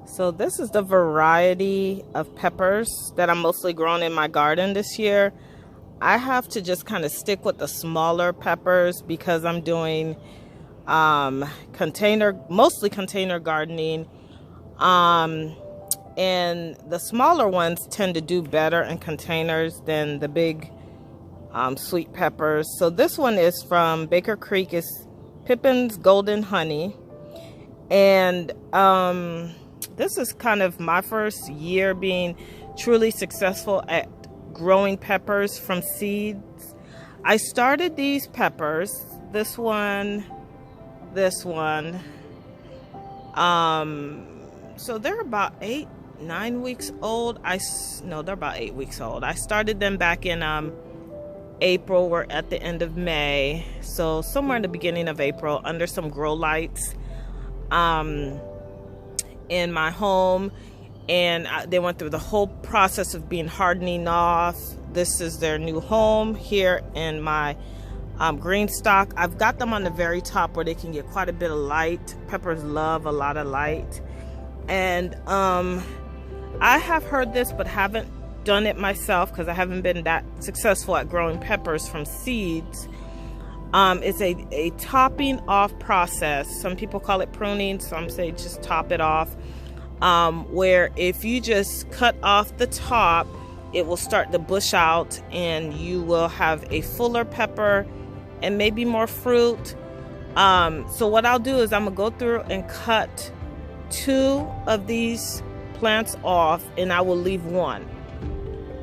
So this is the variety of peppers that I'm mostly growing in my garden this year. I have to just kind of stick with the smaller peppers because I'm doing mostly container gardening. And the smaller ones tend to do better in containers than the big sweet peppers. So this one is from Baker Creek. It's Pippin's Golden Honey. And this is kind of my first year being truly successful at growing peppers from seeds. I started these peppers, this one. So they're about 8-9 weeks old. No, they're about 8 weeks old. I started them back in April. We're at the end of May, so somewhere in the beginning of April under some grow lights in my home, and they went through the whole process of being hardening off. This is their new home here in my green stock. I've got them on the very top where they can get quite a bit of light. Peppers love a lot of light, and I have heard this but haven't done it myself because I haven't been that successful at growing peppers from seeds. It's a topping off process. Some people call it pruning, some say just top it off, where if you just cut off the top, it will start to bush out and you will have a fuller pepper and maybe more fruit. So what I'll do is I'm gonna go through and cut 2 of these plants off, and I will leave one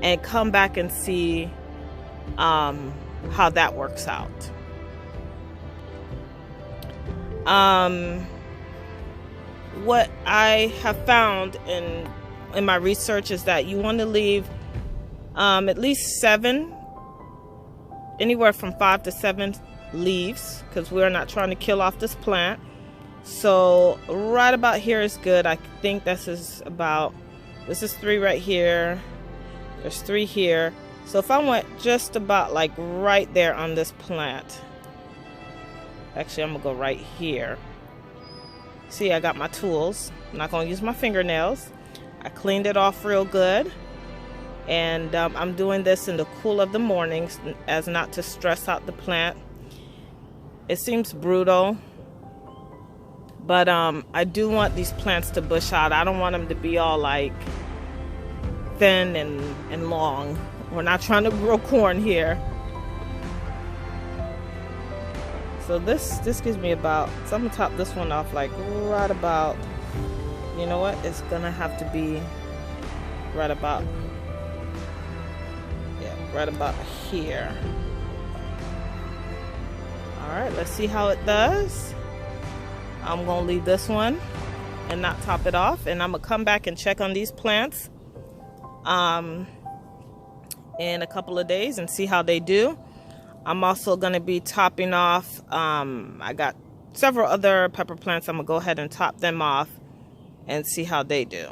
and come back and see how that works out. What I have found in my research is that you want to leave at least 7, anywhere from 5 to 7 leaves, because we're not trying to kill off this plant. So right about here is good. I think this is 3 right here. There's 3 here. So if I went just about like right there on this plant, actually I'm gonna go right here. See, I got my tools. I'm not gonna use my fingernails. I cleaned it off real good, and I'm doing this in the cool of the mornings as not to stress out the plant. It seems brutal, but I do want these plants to bush out. I don't want them to be all like thin and long. We're not trying to grow corn here. So this gives me about, so I'm gonna top this one off like right about, you know what, it's gonna have to be right about, yeah, right about here. All right, let's see how it does. I'm gonna leave this one and not top it off, and I'm gonna come back and check on these plants in a couple of days and see how they do. I'm also going to be topping off, I got several other pepper plants. I'm going to go ahead and top them off and see how they do.